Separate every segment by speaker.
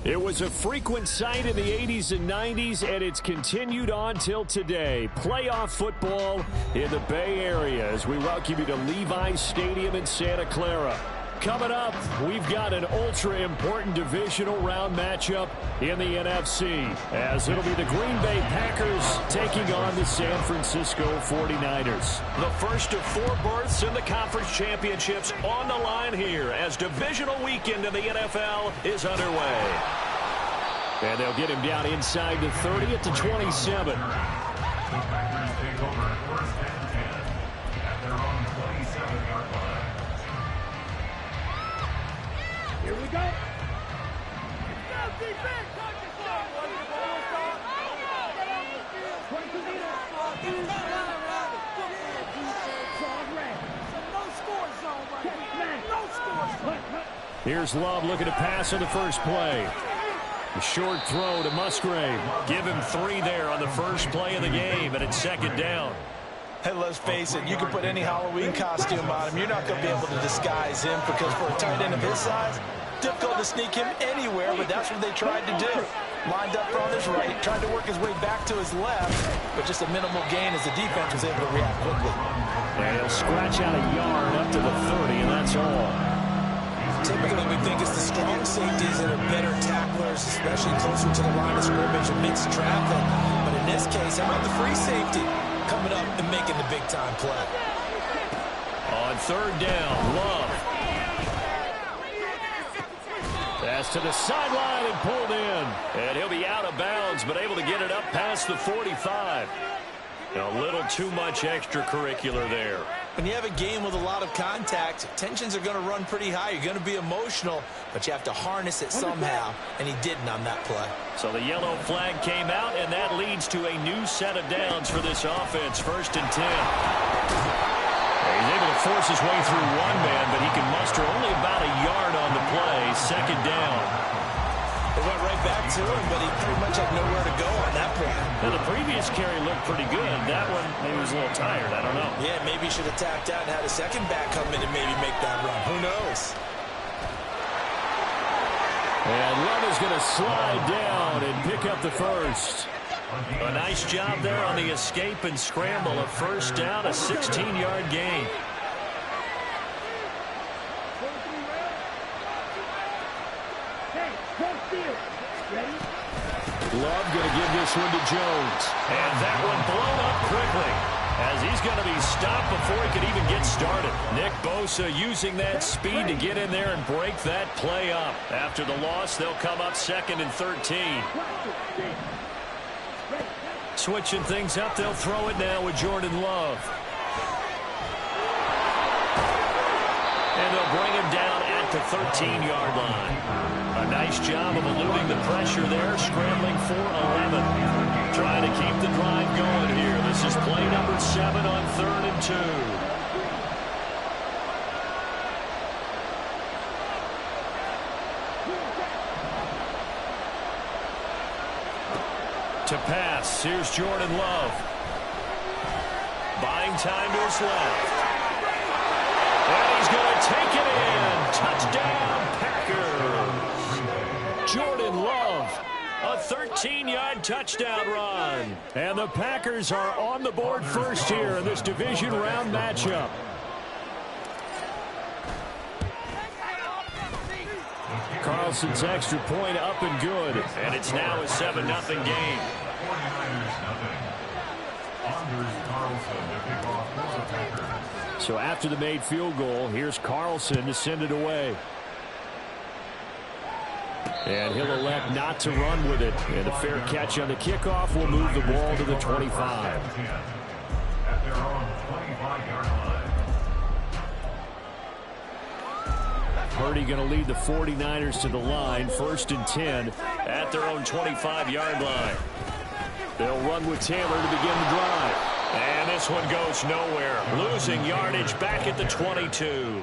Speaker 1: It was a frequent sight in the 80s and 90s, and it's continued on till today. Playoff football in the Bay Area as we welcome you to Levi's Stadium in Santa Clara. Coming up, we've got an ultra-important divisional round matchup in the NFC, as it'll be the Green Bay Packers taking on the San Francisco 49ers.
Speaker 2: The first of 4 berths in the conference championships on the line here as divisional weekend in the NFL is underway.
Speaker 1: And they'll get him down inside the 30 at the 27.
Speaker 3: Here we go.
Speaker 1: Here's Love looking to pass on the first play. A short throw to Musgrave.
Speaker 2: Give him 3 there on the first play of the game, and it's second down.
Speaker 4: Hey, let's face it, you can put any Halloween costume on him. You're not going to be able to disguise him because for a tight end of his size, difficult to sneak him anywhere, but that's what they tried to do. Lined up on his right, tried to work his way back to his left, but just a minimal gain as the defense was able to react quickly.
Speaker 1: And he'll scratch out a yard up to the 30, and that's all.
Speaker 4: Typically, we think it's the strong safeties that are better tacklers, especially closer to the line of scrimmage amidst traffic. But in this case, how about the free safety coming up and making the big-time play?
Speaker 1: On third down, Love. Pass to the sideline and pulled in.
Speaker 2: And he'll be out of bounds, but able to get it up past the 45. A little too much extracurricular there.
Speaker 4: When you have a game with a lot of contact, tensions are going to run pretty high. You're going to be emotional, but you have to harness it somehow, and he didn't on that play.
Speaker 2: So the yellow flag came out, and that leads to a new set of downs for this offense. First and 10. He's able to force his way through one man, but he can muster only about a yard on the play. Second down.
Speaker 4: They went right back to him, but he pretty much had nowhere to go on that play.
Speaker 2: Now, the previous carry looked pretty good. That one maybe was a little tired. I don't know.
Speaker 4: Yeah, maybe he should have tapped out and had a second back come in and maybe make that run. Who knows?
Speaker 1: And Love is going to slide down and pick up the first.
Speaker 2: A nice job there on the escape and scramble. A first down, a 16-yard gain.
Speaker 1: Love going to give this one to Jones.
Speaker 2: And that one blown up quickly as he's going to be stopped before he could even get started. Nick Bosa using that speed to get in there and break that play up. After the loss, they'll come up second and 13.
Speaker 1: Switching things up, they'll throw it now with Jordan Love.
Speaker 2: And they'll bring him down at the 13-yard line. A nice job of eluding the pressure there, scrambling for 11. Trying to keep the drive going here. This is play number 7 on 3rd and 2. To pass, here's Jordan Love. Buying time to his left. And he's going to take it in. Touchdown, Packers.
Speaker 1: Jordan Love.
Speaker 2: A 13-yard touchdown run.
Speaker 1: And the Packers are on the board first here in this division round matchup. Carlson's extra point up and good.
Speaker 2: And it's now a 7-0 game.
Speaker 1: So after the made field goal, here's Carlson to send it away. And he'll elect not to run with it. And a fair catch on the kickoff will move the ball to the 25. Purdy going to lead the 49ers to the line. 1st and 10
Speaker 2: at their own 25-yard line.
Speaker 1: They'll run with Taylor to begin the drive.
Speaker 2: And this one goes nowhere. Losing yardage back at the 22.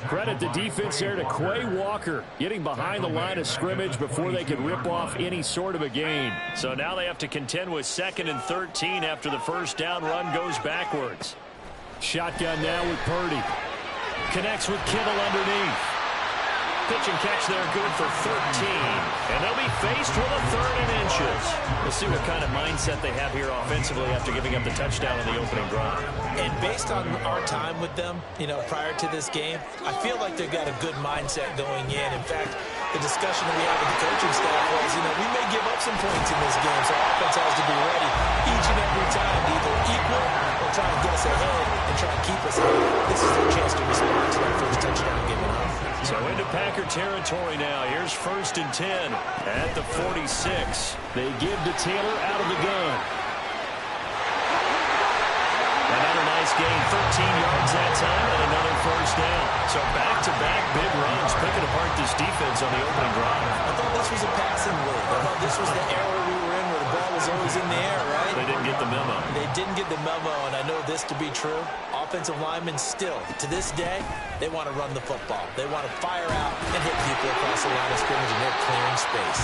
Speaker 1: Credit the defense there to Quay Walker, getting behind the line of scrimmage before they could rip off any sort of a gain.
Speaker 2: So now they have to contend with 2nd and 13 after the first down run goes backwards.
Speaker 1: Shotgun now with Purdy. Connects with Kittle underneath.
Speaker 2: pitch and catch there, good for 13. And they'll be faced with a 3rd and inches. We'll see what kind of mindset they have here offensively after giving up the touchdown on the opening drive.
Speaker 4: And based on our time with them, prior to this game, I feel like they've got a good mindset going in. In fact, the discussion that we had with the coaching staff was, we may give up some points in this game, so offense has to be ready each and every time to either equal or try and get us ahead and try and keep us ahead. This is their chance to respond to that first touchdown given up.
Speaker 2: So into Packer territory now. Here's 1st and 10 at the 46.
Speaker 1: They give to Taylor out of the gun.
Speaker 2: Another nice gain, 13 yards that time, and another 1st down. So back-to-back big runs, picking apart this defense on the opening drive.
Speaker 4: I thought this was a passing league. I thought this was the era we were in where the ball was always in the air, right?
Speaker 2: They didn't get the memo.
Speaker 4: They didn't get the memo, and I know this to be true. Offensive linemen still, to this day, they want to run the football. They want to fire out and hit people across the line of scrimmage, and they're clearing space.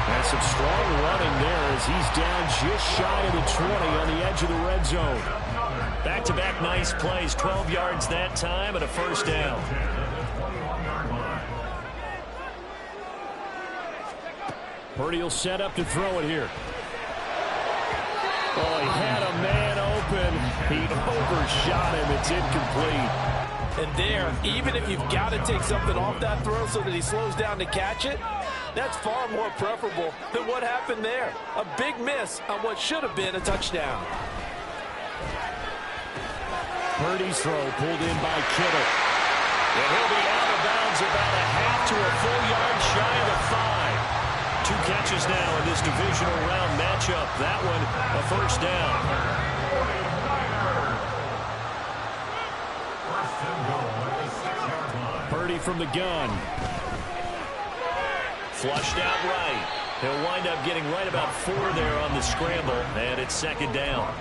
Speaker 1: That's some strong running there as he's down just shy of the 20 on the edge of the red zone.
Speaker 2: Back-to-back nice plays, 12 yards that time and a 1st down.
Speaker 1: Purdy will set up to throw it here. Oh, he had a man open. He overshot him. It's incomplete.
Speaker 4: And there, even if you've got to take something off that throw so that he slows down to catch it, that's far more preferable than what happened there. A big miss on what should have been a touchdown.
Speaker 1: Purdy's throw pulled in by Kittle.
Speaker 2: And he'll be out of bounds about a half to a full yard shy of the 5. 2 catches now in this divisional round matchup. That one a 1st down.
Speaker 1: Purdy from the gun.
Speaker 2: Flushed out right. He'll wind up getting right about 4 there on the scramble, and it's 2nd down.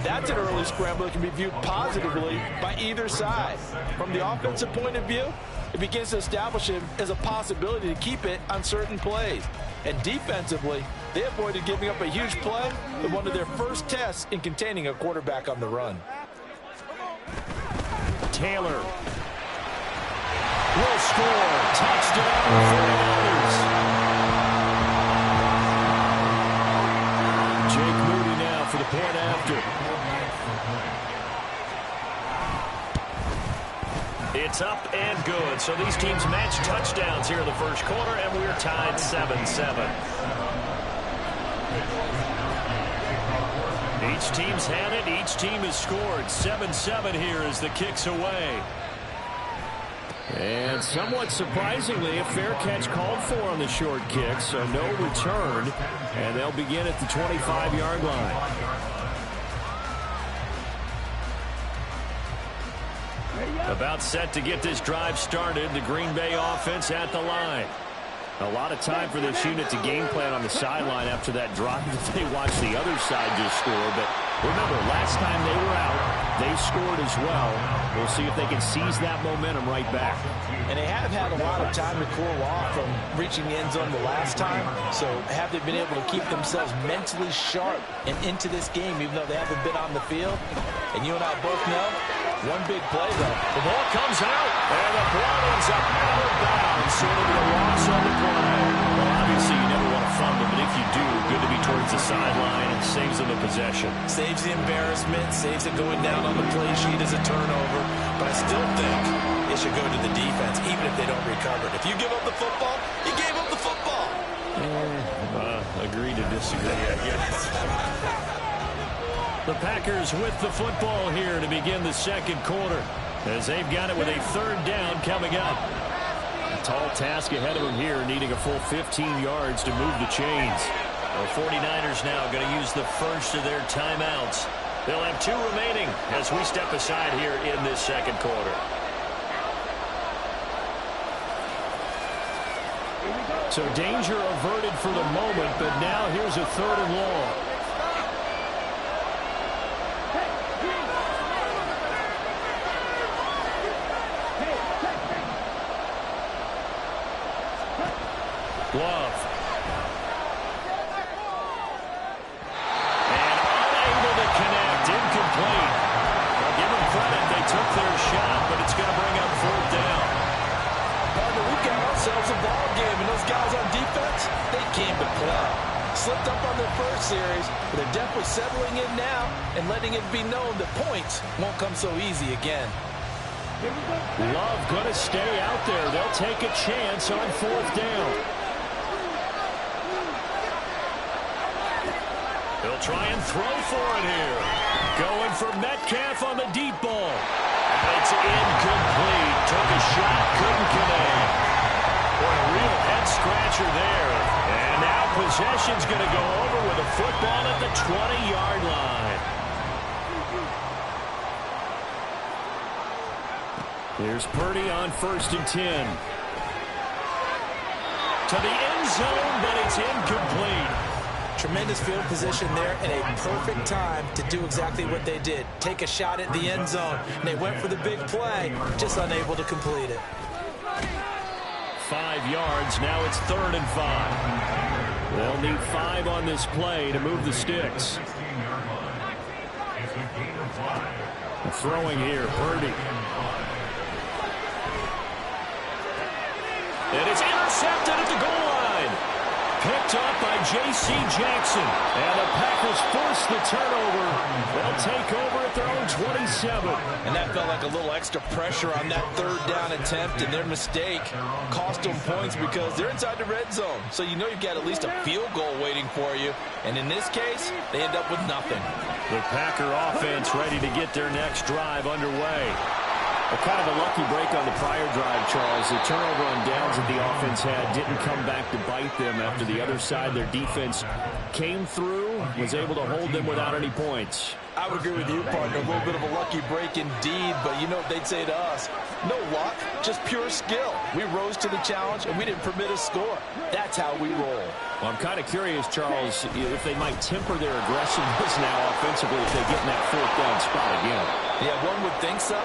Speaker 4: That's an early scramble that can be viewed positively by either side. From the offensive point of view, it begins to establish him as a possibility to keep it on certain plays. And defensively, they avoided giving up a huge play in one of their first tests in containing a quarterback on the run.
Speaker 1: Taylor will score. Touchdown, 49ers. Jake Moody now for the point after.
Speaker 2: It's up and good. So these teams match touchdowns here in the first quarter, and we're tied 7-7. Each team's had it. Each team has scored. 7-7 here as the kick's away.
Speaker 1: And somewhat surprisingly, a fair catch called for on the short kick, so no return. And they'll begin at the 25-yard line.
Speaker 2: About set to get this drive started. The Green Bay offense at the line.
Speaker 1: A lot of time for this unit to game plan on the sideline after that drive that they watched the other side just score. But remember, last time they were out, they scored as well. We'll see if they can seize that momentum right back.
Speaker 4: And they have had a lot of time to cool off from reaching the end zone the last time. So have they been able to keep themselves mentally sharp and into this game, even though they haven't been on the field? And you and I both know, one big play, though.
Speaker 2: The ball comes out, and the ball ends up out of bounds. Sort of a loss on the play.
Speaker 1: Well, obviously, you never want to fumble, but if you do, good to be towards the sideline and saves them a possession.
Speaker 4: Saves the embarrassment, saves it going down on the play sheet as a turnover. But I still think it should go to the defense, even if they don't recover it. If you give up the football, you gave up the football.
Speaker 1: Agree to disagree, I guess.
Speaker 2: The Packers with the football here to begin the second quarter, as they've got it with a 3rd down coming up.
Speaker 1: A tall task ahead of them here, needing a full 15 yards to move the chains.
Speaker 2: The 49ers now going to use the first of their timeouts. They'll have 2 remaining as we step aside here in this second quarter.
Speaker 1: So danger averted for the moment, but now here's a 3rd and long.
Speaker 2: Love. And unable to connect. Incomplete. Well, give them credit. They took their shot, but it's going to bring up 4th down.
Speaker 4: Partner, we've got ourselves these guys on defense, they came to play. Slipped up on their first series, but they're definitely settling in now and letting it be known that points won't come so easy again.
Speaker 1: Love going to stay out there. They'll take a chance on 4th down.
Speaker 2: He'll try and throw for it here. Going for Metcalf on the deep ball. And it's incomplete. Took a shot, couldn't connect. Boy, a real head-scratcher there. And now possession's going to go over with a football at the 20-yard line.
Speaker 1: Here's Purdy on 1st and 10.
Speaker 2: To the end zone, but it's incomplete.
Speaker 4: Tremendous field position there and a perfect time to do exactly what they did. Take a shot at the end zone. And they went for the big play, just unable to complete it.
Speaker 1: 5 yards. Now it's 3rd and 5. They'll need 5 on this play to move the sticks. Throwing here, Purdy.
Speaker 2: And it's intercepted at the goal line.
Speaker 1: Picked up by J.C. Jackson. And the Packers force the turnover. They'll take over at their own 27.
Speaker 4: And that felt like a little extra pressure on that 3rd down attempt, and their mistake cost them points because they're inside the red zone. So you know you've got at least a field goal waiting for you. And in this case, they end up with nothing.
Speaker 1: The Packer offense ready to get their next drive underway. Kind of a lucky break on the prior drive, Charles. The turnover on downs that the offense had didn't come back to bite them after the other side. Their defense came through, was able to hold them without any points.
Speaker 4: I would agree with you, partner. A little bit of a lucky break indeed, but you know what they'd say to us? No luck, just pure skill. We rose to the challenge, and we didn't permit a score. That's how we roll.
Speaker 1: Well, I'm kind of curious, Charles, if they might temper their aggressiveness now offensively if they get in that 4th down spot again.
Speaker 4: Yeah, one would think so,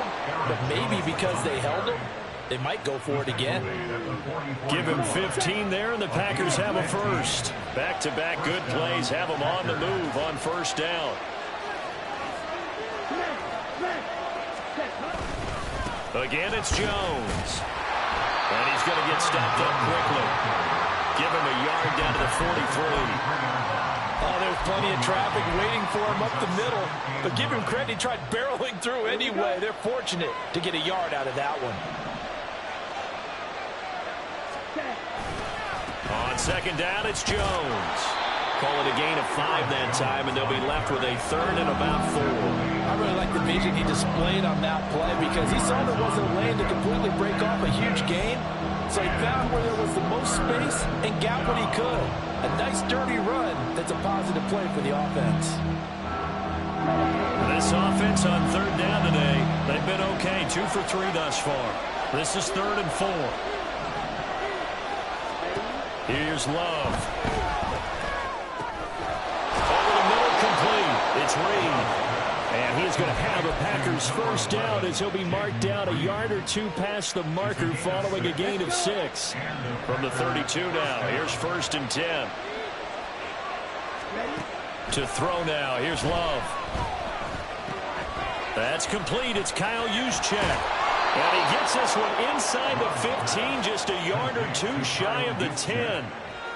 Speaker 4: but maybe because they held them, they might go for it again.
Speaker 2: Give him 15 there, and the Packers have a first. Back-to-back good plays have them on the move on 1st down. Again, it's Jones. And he's going to get stopped up quickly. Give him a yard down to the 43.
Speaker 4: Oh, there's plenty of traffic waiting for him up the middle. But give him credit, he tried barreling through anyway. They're fortunate to get a yard out of that one.
Speaker 2: On 2nd down, it's Jones.
Speaker 1: Call it a gain of 5 that time, and they'll be left with a 3rd and about 4.
Speaker 4: I really like the vision he displayed on that play because he saw there wasn't a lane to completely break off a huge gain. So he found where there was the most space and got what he could. A nice dirty run that's a positive play for the offense.
Speaker 2: This offense on 3rd down today, they've been okay. 2 for 3 thus far. This is 3rd and 4. Here's Love. Over the middle, complete. It's Reed. And he is going to have a Packers first down as he'll be marked down a yard or 2 past the marker following a gain of 6. From the 32 now, here's 1st and 10. To throw now, here's Love. That's complete, it's Kyle Juszczyk. And he gets this one inside the 15, just a yard or 2 shy of the 10.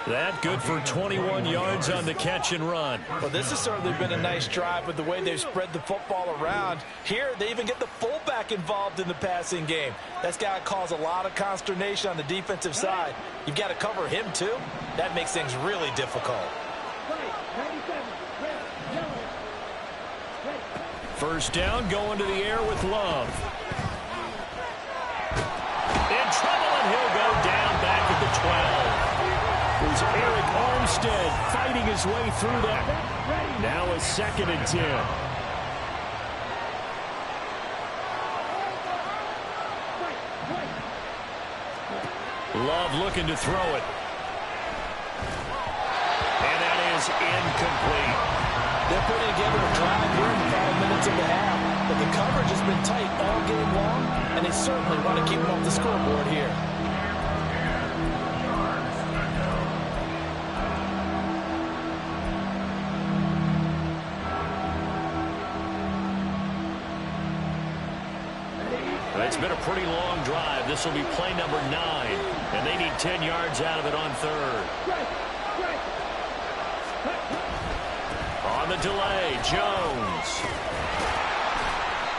Speaker 2: That good for 21 yards on the catch and run.
Speaker 4: Well, this has certainly been a nice drive with the way they've spread the football around. Here, they even get the fullback involved in the passing game. That's got to cause a lot of consternation on the defensive side. You've got to cover him, too. That makes things really difficult.
Speaker 2: First down, going to the air with Love. In trouble, and he'll go down back at the 12. There's Eric Armstead fighting his way through that. Now a 2nd and 10. Love looking to throw it. And that is incomplete.
Speaker 4: They're putting together a drive here in the final minutes of the half. But the coverage has been tight all game long, and they certainly want to keep them off the scoreboard here.
Speaker 2: It's been a pretty long drive. This will be play number 9. And they need 10 yards out of it on third. On the delay, Jones.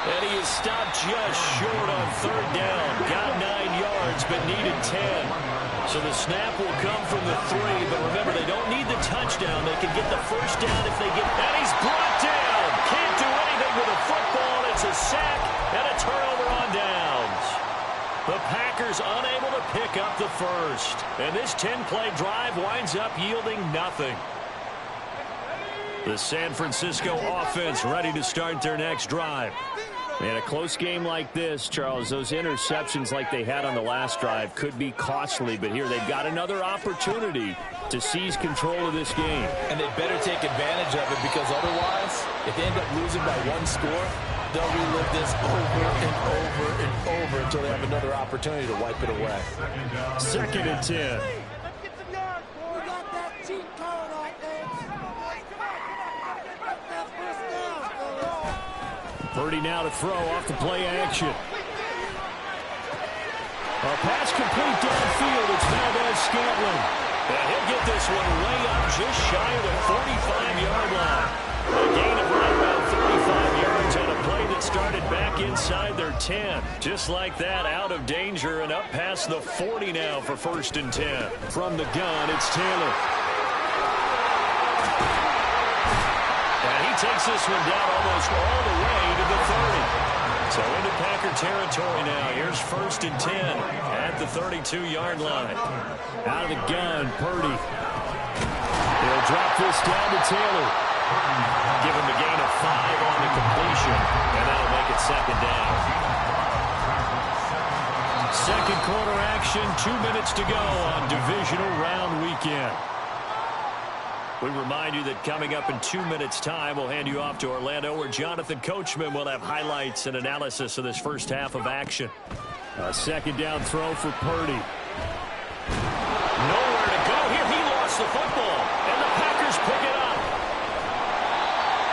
Speaker 2: And he is stopped just short on third down. Got 9 yards, but needed 10. So the snap will come from the 3, but remember, they don't need the touchdown. They can get the first down if they get... And he's brought down! Can't do anything with a football. It's a sack and a turnover on downs. The Packers unable to pick up the first. And this 10-play drive winds up yielding nothing. The San Francisco offense ready to start their next drive. In a close game like this, Charles, those interceptions like they had on the last drive could be costly, but here they've got another opportunity to seize control of this game.
Speaker 4: And they better take advantage of it, because otherwise, if they end up losing by 1 score, they'll relive this over and over and over until they have another opportunity to wipe it away.
Speaker 1: 2nd and 10. Purdy now to throw off the play action. A pass complete downfield. It's Valdez-Scantling.
Speaker 2: And he'll get this one way up just shy of the 45-yard line. A gain of right around 35 yards on a play that started back inside their 10. Just like that, out of danger and up past the 40 now for 1st and 10.
Speaker 1: From the gun, it's Taylor.
Speaker 2: Takes this one down almost all the way to the 30. So into Packer territory now. Here's 1st and 10 at the 32-yard line.
Speaker 1: Out of the gun, Purdy. They'll drop this down to Taylor.
Speaker 2: Give him a gain of 5 on the completion, and that'll make it 2nd down.
Speaker 1: 2nd quarter action, 2 minutes to go on divisional round weekend.
Speaker 2: We remind you that coming up in 2 minutes' time, we'll hand you off to Orlando, where Jonathan Coachman will have highlights and analysis of this first half of action.
Speaker 1: A 2nd down throw for Purdy.
Speaker 2: Nowhere to go here. He lost the football, and the Packers pick it up.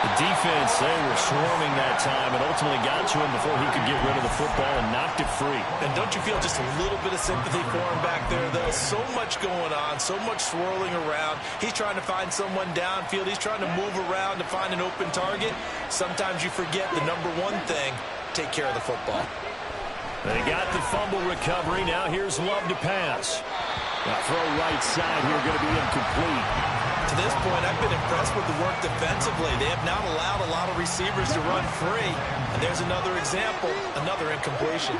Speaker 2: The defense, they were swarming that time and ultimately got to him before he could get rid of the football and knocked it free.
Speaker 4: And don't you feel just a little bit of sympathy for him back there, though? So much going on, so much swirling around. He's trying to find someone downfield. He's trying to move around to find an open target. Sometimes you forget the number one thing, take care of the football.
Speaker 2: They got the fumble recovery. Now here's Love to pass.
Speaker 1: Now throw right side here, going to be incomplete.
Speaker 4: To this point, I've been impressed with the work defensively. They have not allowed a lot of receivers to run free. And there's another example, another incompletion.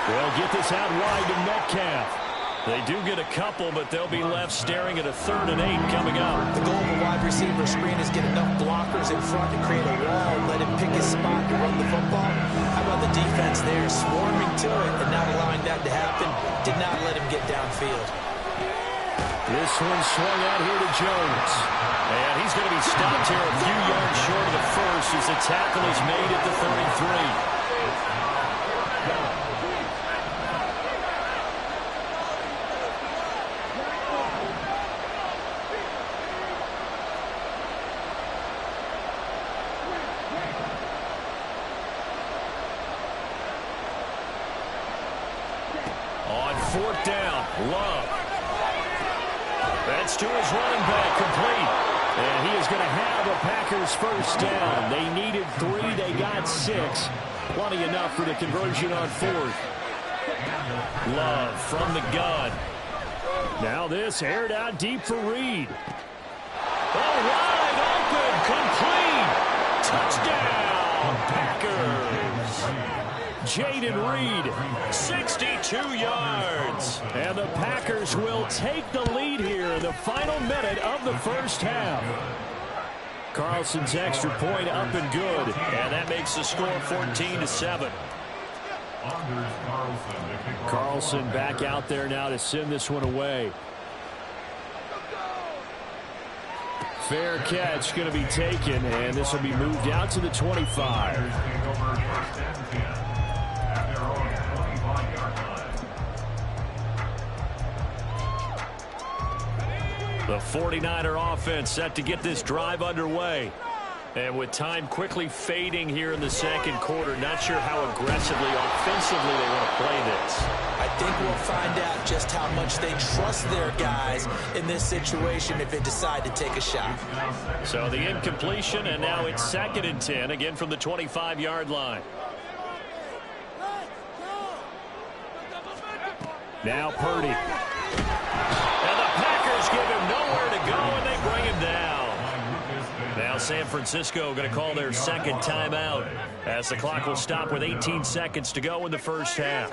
Speaker 1: They'll get this out wide to Metcalf.
Speaker 2: They do get a couple, but they'll be left staring at a 3rd and 8 coming up.
Speaker 4: The goal of a wide receiver screen is get enough blockers in front to create a wall and let him pick his spot to run the football. How about the defense there, swarming to it and not allowing that to happen? Did not let him get downfield.
Speaker 1: This one swung out here to Jones.
Speaker 2: And he's going to be stopped here a few yards short of the first as the tackle is made at the 33. On 4th down, Love. That's to his running back, complete.
Speaker 1: And he is going to have a Packers first down. They needed 3, they got 6. Plenty enough for the conversion on 4th.
Speaker 2: Love from the gun.
Speaker 1: Now this aired out deep for Reed.
Speaker 2: All wide open, complete. Touchdown, Packers.
Speaker 1: Jaden Reed,
Speaker 2: 62 yards.
Speaker 1: And the Packers will take the lead here in the final minute of the first half. Carlson's extra point up and good.
Speaker 2: And that makes the score 14-7.
Speaker 1: Carlson back out there now to send this one away. Fair catch going to be taken, and this will be moved out to the 25. The 49er offense set to get this drive underway.
Speaker 2: And with time quickly fading here in the second quarter, not sure how aggressively, offensively they want to play this.
Speaker 4: I think we'll find out just how much they trust their guys in this situation if they decide to take a shot.
Speaker 2: So the incompletion, and now it's 2nd and 10, again from the 25-yard line.
Speaker 1: Now Purdy.
Speaker 2: And the Packers give him nowhere to go, and they bring him down. Now San Francisco going to call their second timeout as the clock will stop with 18 seconds to go in the first half.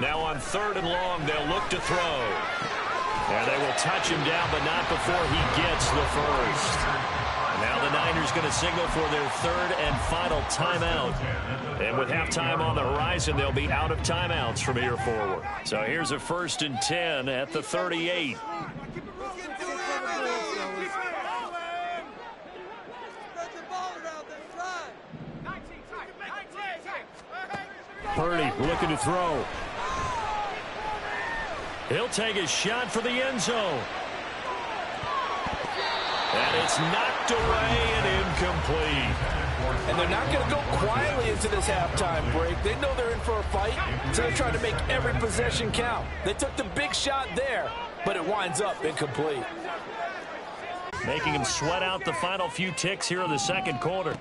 Speaker 2: Now on 3rd and long, they'll look to throw. And they will touch him down, but not before he gets the first. And now the Niners going to signal for their 3rd and final timeout. And with halftime on the horizon, they'll be out of timeouts from here forward. So here's a 1st and 10 at the 38.
Speaker 1: Purdy looking to throw.
Speaker 2: He'll take a shot for the end zone. And it's knocked away and incomplete.
Speaker 4: And they're not going to go quietly into this halftime break. They know they're in for a fight, so they're trying to make every possession count. They took the big shot there, but it winds up incomplete.
Speaker 2: Making him sweat out the final few ticks here in the second quarter.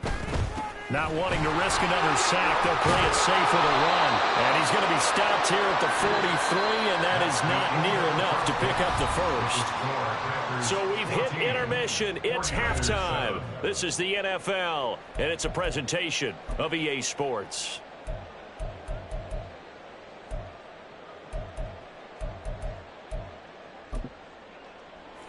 Speaker 2: Not wanting to risk another sack, they'll play it safe with a run. And he's going to be stopped here at the 43, and that is not near enough to pick up the first. So we've hit intermission. It's halftime. This is the NFL, and it's a presentation of EA Sports.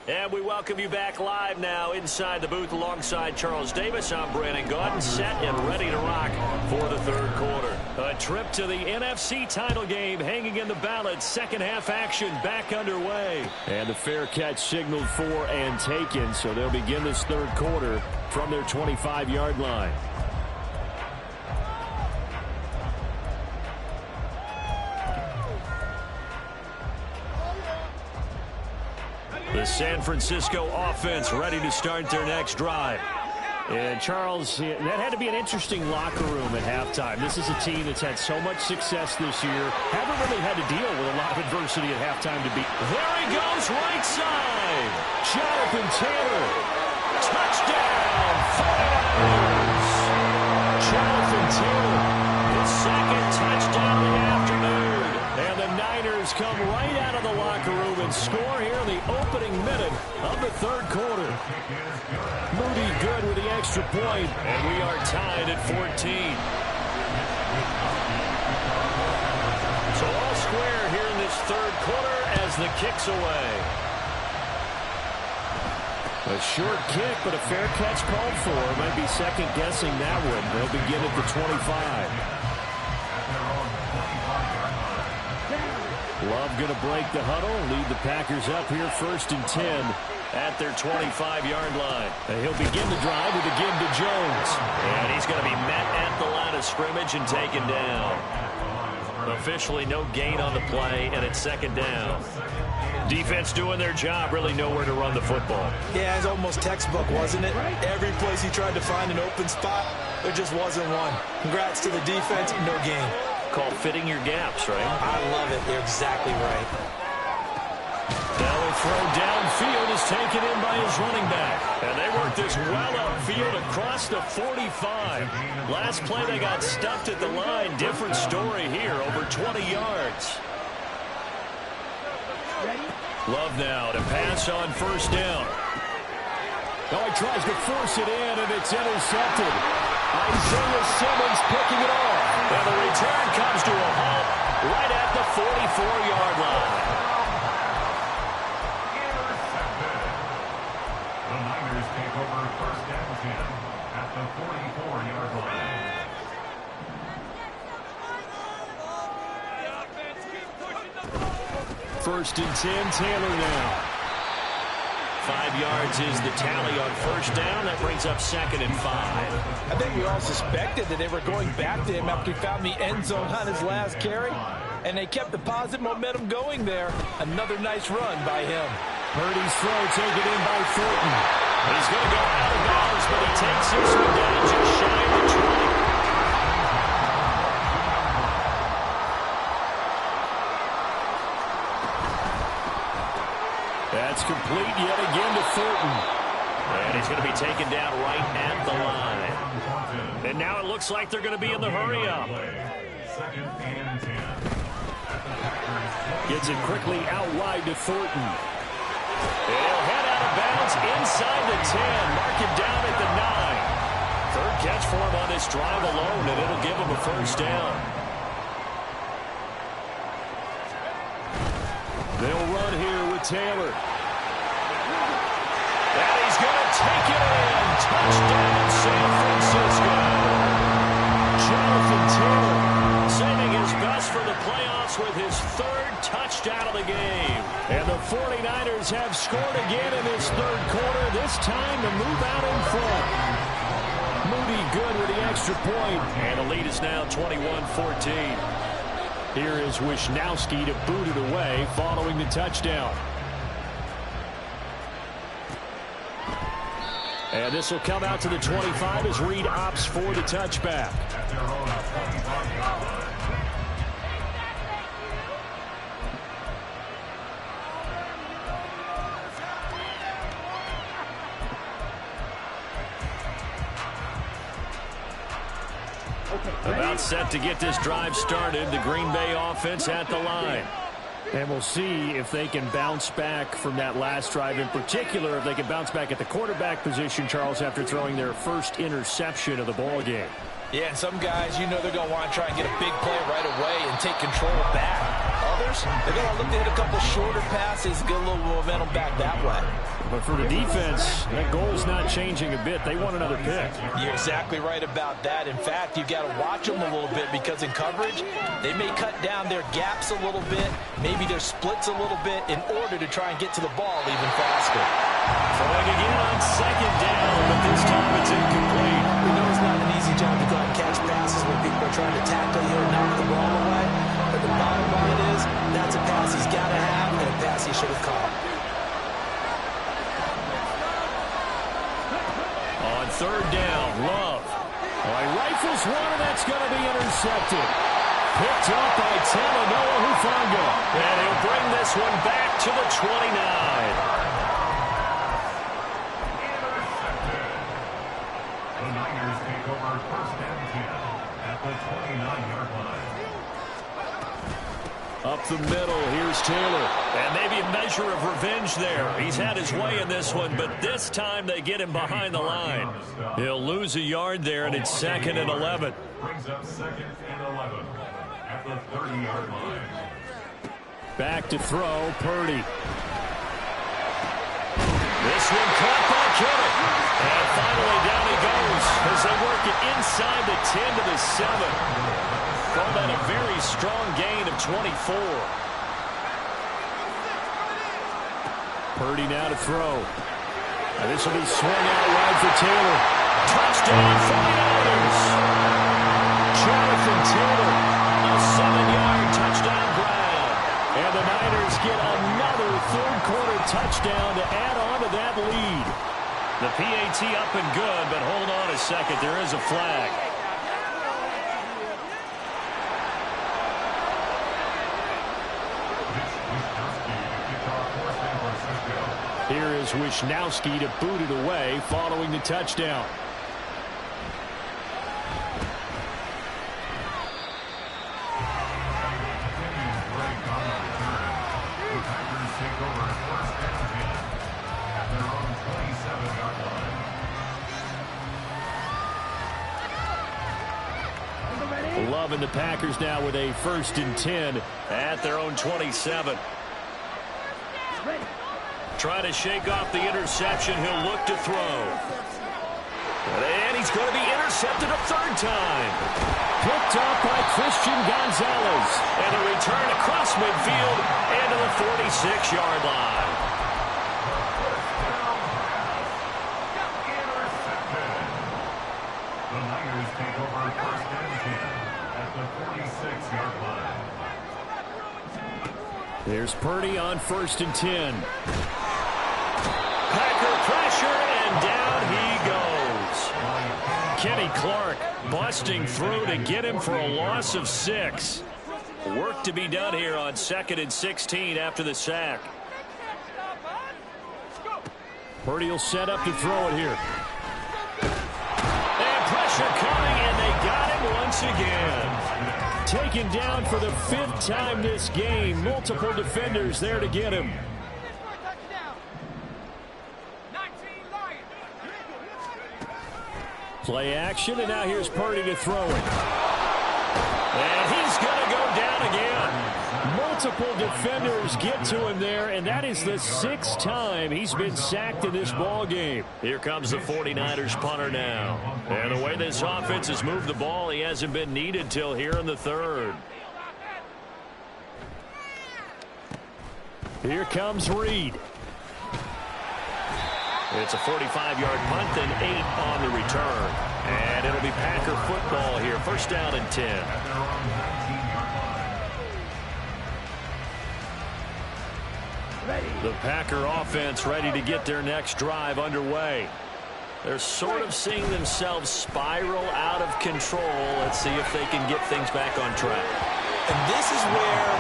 Speaker 2: And we welcome you back live now inside the booth alongside Charles Davis. I'm Brandon Gaudin, set and ready to rock for the third quarter. A trip to the NFC title game hanging in the balance. Second half action back underway.
Speaker 1: And the fair catch signaled for and taken, so they'll begin this third quarter from their 25-yard line.
Speaker 2: The San Francisco offense ready to start their next drive.
Speaker 1: And Charles, that had to be an interesting locker room at halftime. This is a team that's had so much success this year. Haven't really had to deal with a lot of adversity at halftime to beat.
Speaker 2: There he goes, right side.
Speaker 1: Jonathan Taylor.
Speaker 2: Touchdown, 49ers. Jonathan Taylor, his second touchdown of the afternoon.
Speaker 1: And the Niners come right out of the locker room and score here in the opening minute of the third quarter. Moody good with the extra point,
Speaker 2: and we are tied at 14. So all square here in this third quarter as the kick's away.
Speaker 1: A short kick, but a fair catch called for. Might be second-guessing that one. They'll begin at the 25. Love going to break the huddle, lead the Packers up here 1st and 10
Speaker 2: at their 25-yard line.
Speaker 1: And he'll begin the drive with a give to Jones.
Speaker 2: And he's going to be met at the line of scrimmage and taken down. Officially no gain on the play, and it's second down. Defense doing their job, really nowhere to run the football.
Speaker 4: Yeah, it's almost textbook, wasn't it? Every place he tried to find an open spot, there just wasn't one. Congrats to the defense, no gain.
Speaker 2: Called fitting your gaps, right?
Speaker 4: I love it. You're exactly right.
Speaker 2: Now a throw downfield is taken in by his running back. And they work this well upfield across the 45. Last play they got stuffed at the line. Different story here, over 20 yards. Love now to pass on first down.
Speaker 1: Oh, he tries to force it in, and it's intercepted. Isaiah Simmons picking it off.
Speaker 2: And the return comes to a halt right at the 44-yard line.
Speaker 3: The Niners take over first down 10 at the 44-yard line.
Speaker 1: First and 10, Taylor now.
Speaker 2: 5 yards is the tally on first down. That brings up 2nd and 5.
Speaker 4: I think we all suspected that they were going back to him after he found the end zone on his last carry, and they kept the positive momentum going there. Another nice run by him.
Speaker 1: Purdy's throw taken in by Thornton.
Speaker 2: He's going to go out of bounds, but he takes this one down just shy of the 20.
Speaker 1: That's complete yet again to Thornton.
Speaker 2: And he's going to be taken down right at the line. And now it looks like they're going to be in the hurry-up.
Speaker 3: Second and 10.
Speaker 1: Gets it quickly out wide to Thornton.
Speaker 2: He'll head out of bounds inside the 10. Mark him down at the 9. Third catch for him on this drive alone, and it'll give him a first down.
Speaker 1: They'll run here with Taylor.
Speaker 2: And he's going to take it in. Touchdown, San Francisco. Jonathan Taylor saving his best for the playoffs with his third touchdown of the game.
Speaker 1: And the 49ers have scored again in this third quarter, this time to move out in front. Moody good with the extra point.
Speaker 2: And the lead is now 21-14.
Speaker 1: Here is Wisnowski to boot it away following the touchdown. And this will come out to the 25 as Reed opts for the touchback.
Speaker 3: At their own 25-yard line.
Speaker 2: About set to get this drive started. The Green Bay offense at the line.
Speaker 1: And we'll see if they can bounce back from that last drive. In particular, if they can bounce back at the quarterback position, Charles, after throwing their first interception of the ball game.
Speaker 4: Yeah, and some guys, you know they're going to want to try and get a big play right away and take control back. Others, they're going to look to hit a couple shorter passes, get a little momentum back that way.
Speaker 1: But for the defense, that goal's not changing a bit. They want another pick.
Speaker 4: You're exactly right about that. In fact, you've got to watch them a little bit because in coverage, they may cut down their gaps a little bit, maybe their splits a little bit in order to try and get to the ball even faster.
Speaker 2: Throwing again on second down, but this time it's incomplete.
Speaker 5: We know it's not an easy job to go and catch passes when people are trying to tackle you or knock the ball away. But the bottom line is, that's a pass he's got to have and a pass he should have caught.
Speaker 1: On third down, Love. He rifles one, and that's going to be intercepted. Picked up by Talanoa Hufanga.
Speaker 2: And he'll bring this one back to the 29.
Speaker 3: The Niners take over first and 10 at the 29-yard line.
Speaker 1: Up the middle, here's Taylor.
Speaker 2: And maybe a measure of revenge there. He's had his way in this one, but this time they get him behind the line. He'll lose a yard there, and it's second and 11.
Speaker 3: Brings up second and 11 at the 30-yard line.
Speaker 1: Back to throw, Purdy.
Speaker 2: This one caught by Kittle. And finally down he goes as they work it inside the 10 to the 7. Call that a very strong gain of 24.
Speaker 1: Purdy now to throw. And this will be swung out wide for Taylor.
Speaker 2: Touchdown 49ers.
Speaker 1: Jonathan Taylor.
Speaker 2: A 7-yard touchdown grab.
Speaker 1: And the Niners get another third quarter touchdown to add on to that lead.
Speaker 2: The PAT up and good, but hold on a second. There is a flag.
Speaker 1: Here is Wisnowski to boot it away following the touchdown. Love and the Packers now with a first and 10
Speaker 2: at their own 27. Trying to shake off the interception. He'll look to throw. And he's going to be intercepted a third time.
Speaker 1: Picked up by Christian Gonzalez.
Speaker 2: And a return across midfield and to the 46-yard line.
Speaker 3: The Niners take over first and 10 at the 46-yard line.
Speaker 1: There's Purdy on first and 10.
Speaker 2: pressure, and down he goes. Kenny Clark busting through to get him for a loss of 6. Work to be done here on 2nd and 16 after the sack.
Speaker 1: Purdy will set up to throw it here.
Speaker 2: And pressure coming, and they got him once again.
Speaker 1: Taken down for the 5th time this game. Multiple defenders there to get him. Play action, and now here's Purdy to throw it.
Speaker 2: And he's going to go down again.
Speaker 1: Multiple defenders get to him there, and that is the 6th time he's been sacked in this ball game.
Speaker 2: Here comes the 49ers punter now. And the way this offense has moved the ball, he hasn't been needed till here in the 3rd.
Speaker 1: Here comes Reed.
Speaker 2: It's a 45-yard punt and 8 on the return. And it'll be Packer football here. 1st down and 10. The Packer offense ready to get their next drive underway. They're sort of seeing themselves spiral out of control. Let's see if they can get things back on track.
Speaker 5: And this is where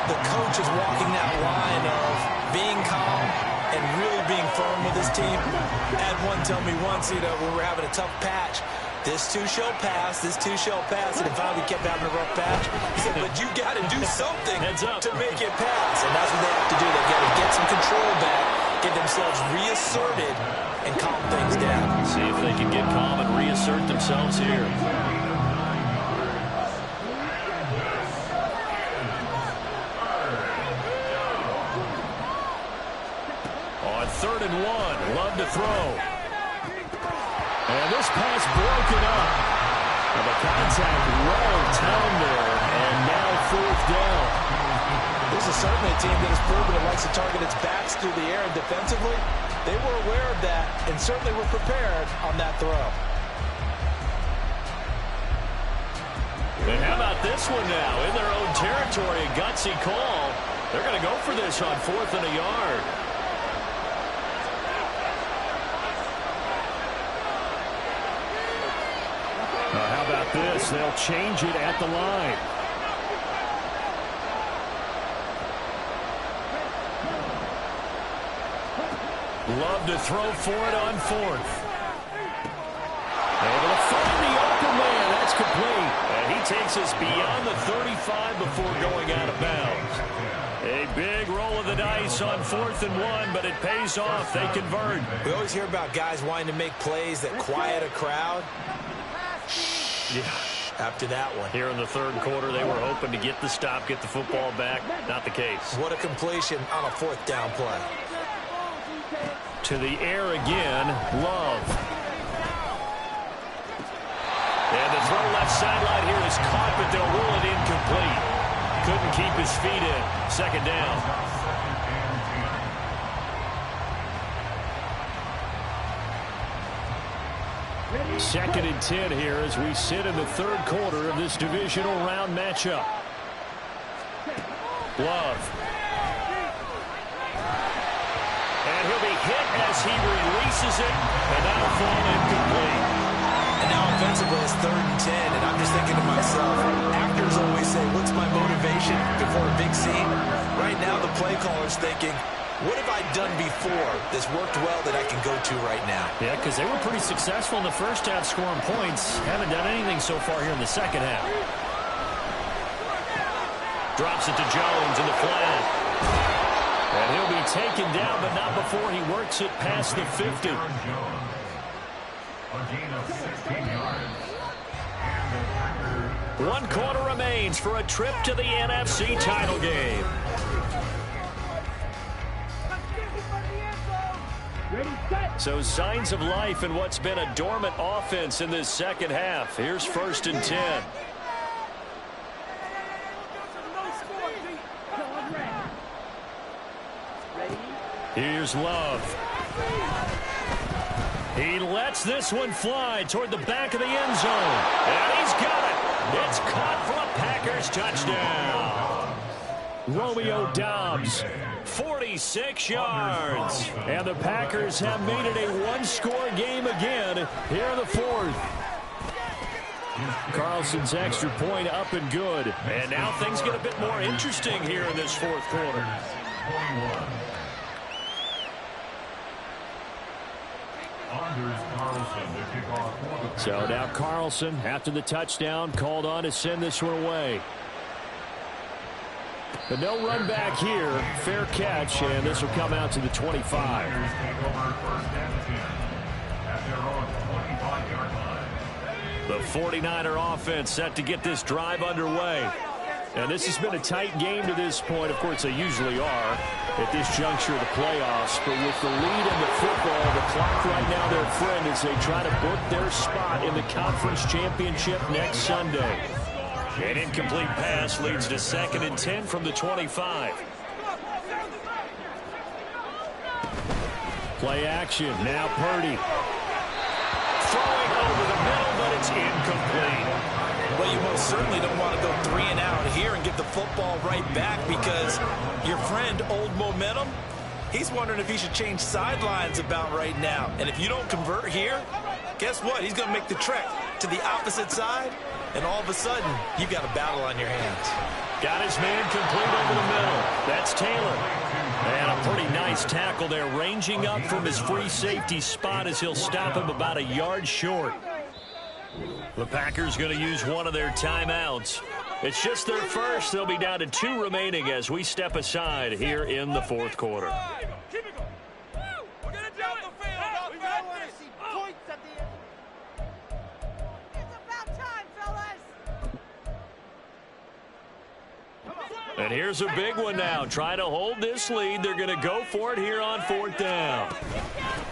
Speaker 5: the coach is walking that line of being calm and really being firm with his team. I had one tell me once, when we're having a tough patch, this too shall pass, this too shall pass, and finally kept having a rough patch. He said, but you got to do something to make it pass, and that's what they have to do. They've got to get some control back, get themselves reasserted, and calm things down.
Speaker 2: See if they can get calm and reassert themselves here. On 3rd and 1, Love to throw.
Speaker 1: And this pass broken up. And the contact well timed there, and now 4th down.
Speaker 5: This is certainly a team that has proven it likes to target its backs through the air, and defensively, they were aware of that and certainly were prepared on that throw.
Speaker 2: And how about this one now? In their own territory, a gutsy call. They're going to go for this on 4th and a yard.
Speaker 1: How about this? They'll change it at the line.
Speaker 2: Love to throw for it on 4th.
Speaker 1: Able to find the open man. That's complete.
Speaker 2: And he takes us beyond the 35 before going out of bounds. A big roll of the dice on 4th and 1, but it pays off. They convert.
Speaker 5: We always hear about guys wanting to make plays that quiet a crowd.
Speaker 2: Yeah.
Speaker 5: After that one.
Speaker 2: Here in the 3rd quarter, they were hoping to get the stop, get the football back. Not the case.
Speaker 5: What a completion on a 4th down play.
Speaker 1: To the air again, Love.
Speaker 2: And the throw left sideline here is caught, but they'll rule it incomplete. Couldn't keep his feet in. 2nd down.
Speaker 1: 2nd and 10 here as we sit in the 3rd quarter of this divisional round matchup. Love.
Speaker 2: And he'll be hit as he releases it, and that'll fall incomplete.
Speaker 5: And now offensively it's 3rd and 10, and I'm just thinking to myself, actors always say, what's my motivation before a big scene? Right now the play caller's thinking, what have I done before that's worked well that I can go to right now?
Speaker 1: Yeah, because they were pretty successful in the 1st half scoring points. Haven't done anything so far here in the 2nd half.
Speaker 2: Drops it to Jones in the flat.
Speaker 1: And he'll be taken down, but not before he works it past the 50.
Speaker 3: A gain of 16 yards. And the Packers.
Speaker 2: 1 quarter remains for a trip to the NFC title game. So signs of life in what's been a dormant offense in this 2nd half. Here's 1st and 10.
Speaker 1: Here's Love. He lets this one fly toward the back of the end zone.
Speaker 2: And he's got it. It's caught for a Packers touchdown.
Speaker 1: Romeo Dobbs.
Speaker 2: 46 yards.
Speaker 1: And the Packers have made it a one-score game again here in the fourth. Carlson's extra point up and good.
Speaker 2: And now things get a bit more interesting here in this fourth quarter.
Speaker 1: So now Carlson, after the touchdown, called on to send this one away. But no run back here. Fair catch, and this will come out to the 25.
Speaker 2: The 49er offense set to get this drive underway.
Speaker 1: And this has been a tight game to this point. Of course, they usually are at this juncture of the playoffs. But with the lead in the football, the clock right now their friend as they try to book their spot in the conference championship next Sunday.
Speaker 2: An incomplete pass leads to 2nd and 10 from the 25.
Speaker 1: Play action. Now Purdy.
Speaker 2: Throwing over the middle, but it's incomplete.
Speaker 5: Well, you most certainly don't want to go 3 and out here and get the football right back because your friend, Old Momentum, he's wondering if he should change sidelines about right now. And if you don't convert here, guess what? He's going to make the trek to the opposite side, and all of a sudden, you've got a battle on your hands.
Speaker 2: Got his man complete over the middle. That's Taylor. And a pretty nice tackle there, ranging up from his free safety spot as he'll stop him about a yard short. The Packers going to use one of their timeouts. It's just their first. They'll be down to 2 remaining as we step aside here in the fourth quarter. And here's a big one now. Trying to hold this lead. They're going to go for it here on 4th down.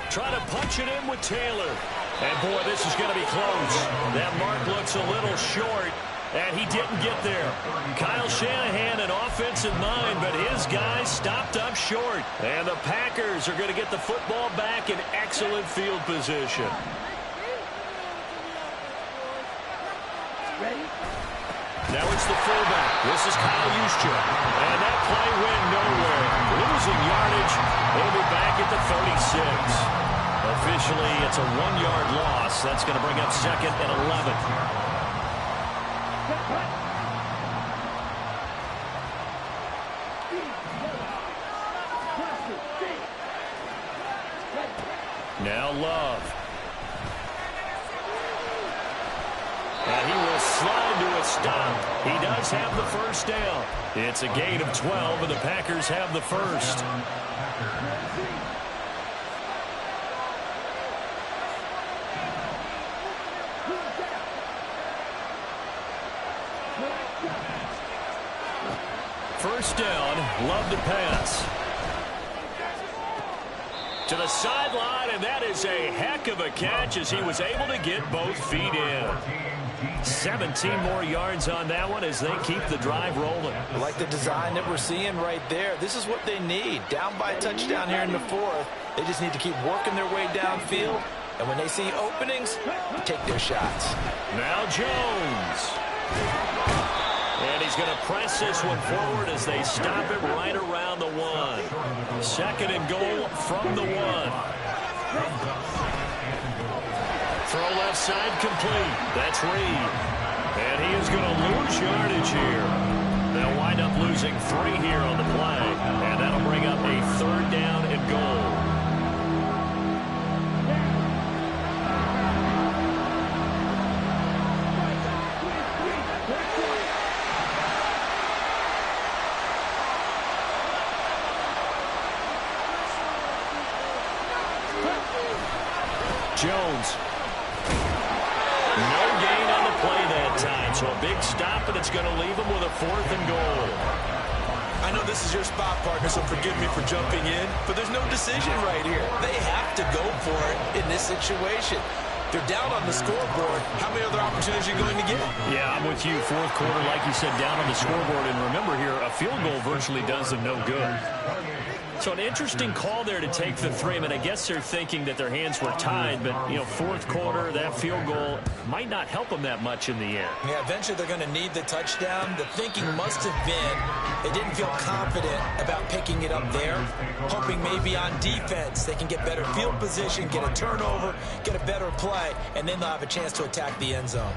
Speaker 2: Trying to punch it in with Taylor. And, boy, this is going to be close. That mark looks a little short, and he didn't get there. Kyle Shanahan, an offensive mind, but his guys stopped up short. And the Packers are going to get the football back in excellent field position. Now it's the fullback. This is Kyle Juszczyk. And that play went nowhere. Losing yardage. They'll be back at the 36. Officially, it's a 1-yard loss. That's going to bring up 2nd and 11. Now Love. And he will slide to a stop. He does have the first down. It's a gain of 12, and the Packers have the first. First down, Love to pass. To the sideline, and that is a heck of a catch as he was able to get both feet in. 17 more yards on that one as they keep the drive rolling.
Speaker 5: I like the design that we're seeing right there. This is what they need. Down by a touchdown here in the fourth. They just need to keep working their way downfield. And when they see openings, take their shots.
Speaker 2: Now Jones. And he's going to press this one forward as they stop it right around the 1. 2nd and goal from the 1. Throw left side complete. That's Reed. And he is going to lose yardage here. They'll wind up losing 3 here on the play. And that'll bring up a 3rd down and goal. Jones. No gain on the play that time, so a big stop, and it's going to leave him with a 4th and goal.
Speaker 5: I know this is your spot, partner, so forgive me for jumping in, but there's no decision right here. They have to go for it in this situation. They're down on the scoreboard. How many other opportunities are you going to get?
Speaker 2: Yeah, I'm with you. Fourth quarter, like you said, down on the scoreboard. And remember here, a field goal virtually does them no good. So an interesting call there to take the 3. I mean, I guess they're thinking that their hands were tied, but, you know, fourth quarter, that field goal might not help them that much in the end.
Speaker 5: Yeah, eventually they're going to need the touchdown. The thinking must have been they didn't feel confident about picking it up there, hoping maybe on defense they can get better field position, get a turnover, get a better play, and then they'll have a chance to attack the end zone.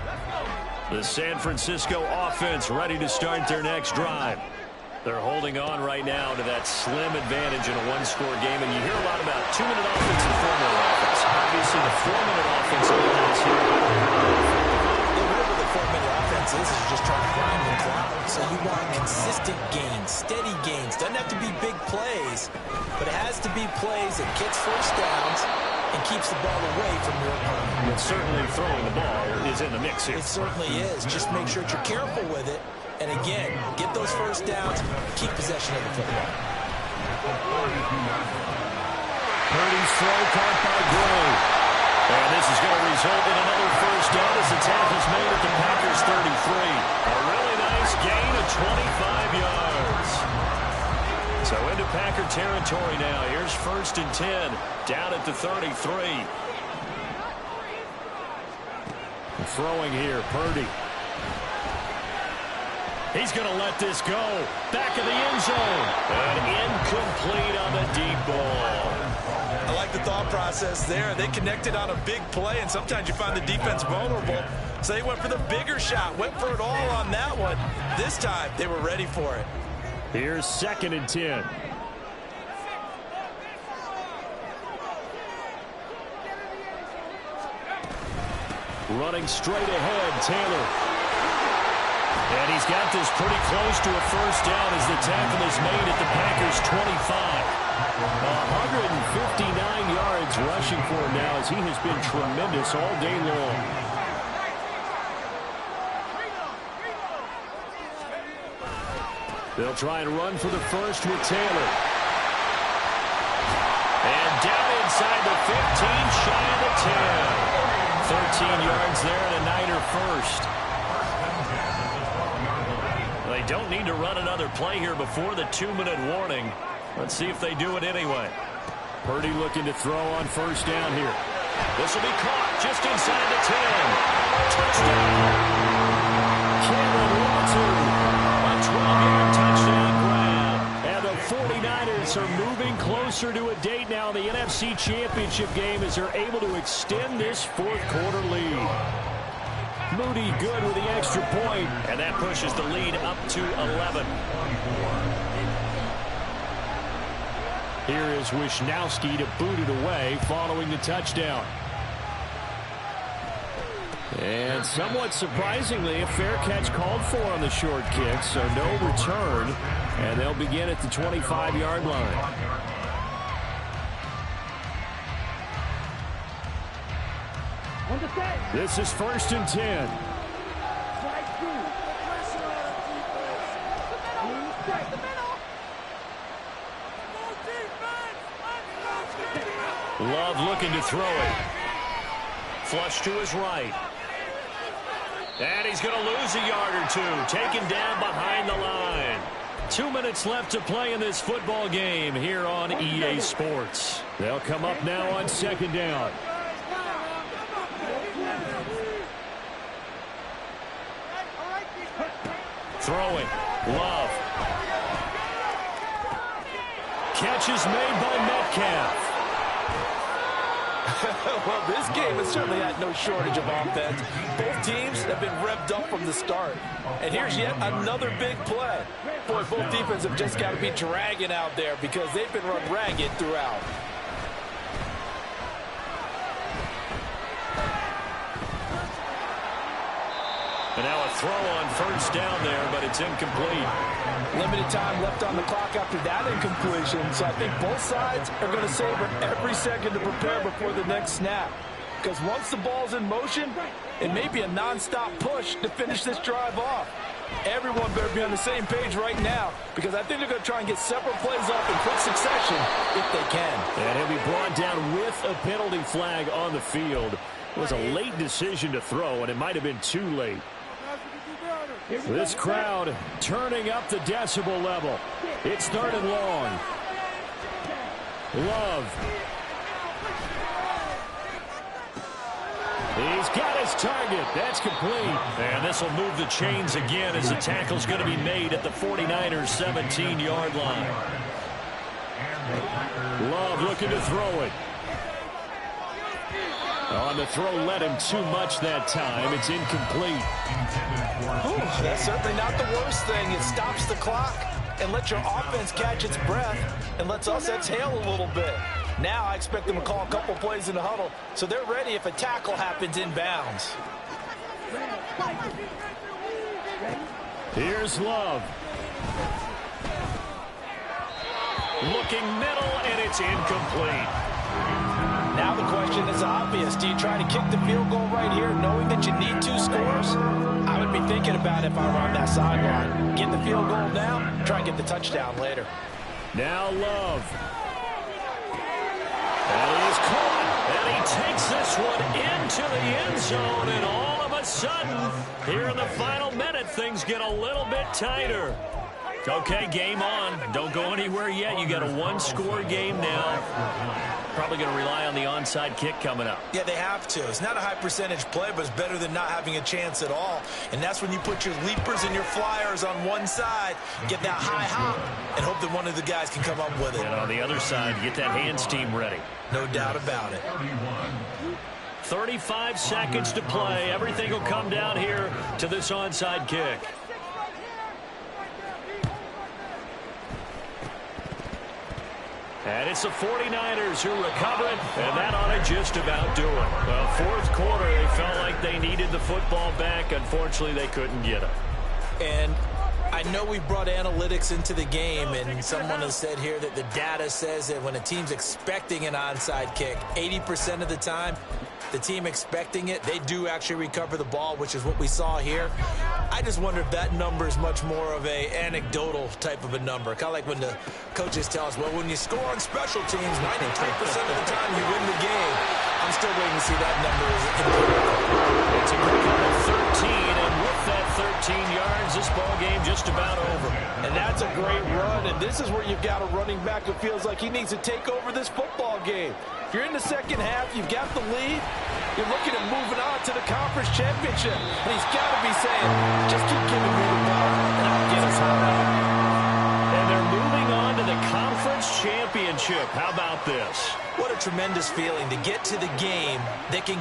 Speaker 2: The San Francisco offense ready to start their next drive. They're holding on right now to that slim advantage in a one-score game, and you hear a lot about 2-minute offense and 4-minute offense. Obviously, the 4-minute offense is here.
Speaker 5: Whatever the 4-minute offense is just trying to grind the clock. So you want consistent gains, steady gains. Doesn't have to be big plays, but it has to be plays that gets first downs and keeps the ball away from your opponent.
Speaker 2: But certainly throwing the ball is in the mix here.
Speaker 5: It certainly is. Just make sure that you're careful with it. And again, get those first downs, keep possession of the football.
Speaker 1: Purdy's throw caught by Gray.
Speaker 2: And this is going to result in another first down as the tackle's made at the Packers 33. A really nice gain of 25 yards. So into Packer territory now. Here's 1st and 10, down at the 33.
Speaker 1: Throwing here, Purdy.
Speaker 2: He's going to let this go. Back of the end zone. And incomplete on the deep ball.
Speaker 4: I like the thought process there. They connected on a big play, and sometimes you find the defense vulnerable. So they went for the bigger shot, went for it all on that one. This time, they were ready for it.
Speaker 1: Here's 2nd and 10. Running straight ahead, Taylor.
Speaker 2: And he's got this pretty close to a first down as the tackle is made at the Packers 25.
Speaker 1: 159 yards rushing for him now as he has been tremendous all day long. They'll try and run for the first with Taylor.
Speaker 2: And down inside the 15, shy of the 10. 13 yards there and a Niner first. They don't need to run another play here before the 2-minute warning. Let's see if they do it anyway.
Speaker 1: Purdy looking to throw on first down here.
Speaker 2: This will be caught just inside the 10. Touchdown. Cameron Watson. A 12-yard touchdown grab.
Speaker 1: And the 49ers are moving closer to a date now in the NFC Championship game as they're able to extend this fourth quarter lead. Moody good with the extra point.
Speaker 2: And that pushes the lead up to 11.
Speaker 1: Here is Wisnowski to boot it away following the touchdown. And somewhat surprisingly, a fair catch called for on the short kick, so no return. And they'll begin at the 25-yard line. This is 1st and 10.
Speaker 2: Love looking to throw it. Flush to his right. And he's going to lose a yard or two. Taken down behind the line. 2 minutes left to play in this football game here on EA Sports.
Speaker 1: They'll come up now on 2nd down.
Speaker 2: Throwing. Love. Catch is made by Metcalf.
Speaker 4: Well, this game has certainly had no shortage of offense. Both teams have been revved up from the start. And here's yet another big play. Boy, both defenses have just got to be dragging out there because they've been run ragged throughout.
Speaker 2: And now a throw on first down there, but it's incomplete.
Speaker 4: Limited time left on the clock after that incompletion, so I think both sides are going to savor every second to prepare before the next snap. Because once the ball's in motion, it may be a non-stop push to finish this drive off. Everyone better be on the same page right now because I think they're going to try and get several plays off in quick succession if they can.
Speaker 1: And he'll be brought down with a penalty flag on the field. It was a late decision to throw, and it might have been too late. This crowd turning up the decibel level. It's 3rd and long. Love. He's got his target. That's complete.
Speaker 2: And this will move the chains again as the tackle's going to be made at the 49ers 17-yard line.
Speaker 1: Love looking to throw it. On the throw led him too much that time. It's incomplete.
Speaker 4: Ooh, that's certainly not the worst thing. It stops the clock and lets your offense catch its breath and lets us exhale a little bit. Now I expect them to call a couple plays in the huddle so they're ready if a tackle happens inbounds.
Speaker 1: Here's Love.
Speaker 2: Looking middle, and it's incomplete.
Speaker 4: Now the question is obvious. Do you try to kick the field goal right here knowing that you need 2 scores? I would be thinking about it if I were on that sideline. Get the field goal now, try and get the touchdown later.
Speaker 1: Now Love.
Speaker 2: And he's caught, and he takes this one into the end zone, and all of a sudden, here in the final minute, things get a little bit tighter. Okay, game on. Don't go anywhere yet. You got a 1-score game now. Probably going to rely on the onside kick coming up.
Speaker 5: Yeah, they have to. It's not a high percentage play, but it's better than not having a chance at all. And that's when you put your leapers and your flyers on one side, get that high hop, and hope that one of the guys can come up with it.
Speaker 2: And on the other side, get that hands team ready.
Speaker 5: No doubt about it.
Speaker 2: 35 seconds to play. Everything will come down here to this onside kick. And it's the 49ers who recover it, and that ought to just about do it. Well, fourth quarter, they felt like they needed the football back. Unfortunately, they couldn't get it.
Speaker 5: And I know we brought analytics into the game, and someone has said here that the data says that when a team's expecting an onside kick, 80% of the time, the team expecting it, they do actually recover the ball, which is what we saw here. I just wonder if that number is much more of a anecdotal type of a number. Kind of like when the coaches tell us, well, when you score on special teams, 93% of the time you win the game. I'm still waiting to see that number.
Speaker 2: It's a quick one at 13, and with that 13 yards, this ball game just about over.
Speaker 4: And that's a great run, and this is where you've got a running back who feels like he needs to take over this football game. If you're in the second half, you've got the lead, you're looking at moving on to the conference championship. And he's got to be saying, just keep giving me the ball, and I'll get us home.
Speaker 2: And they're moving on to the conference championship. How about this?
Speaker 5: What a tremendous feeling to get to the game that can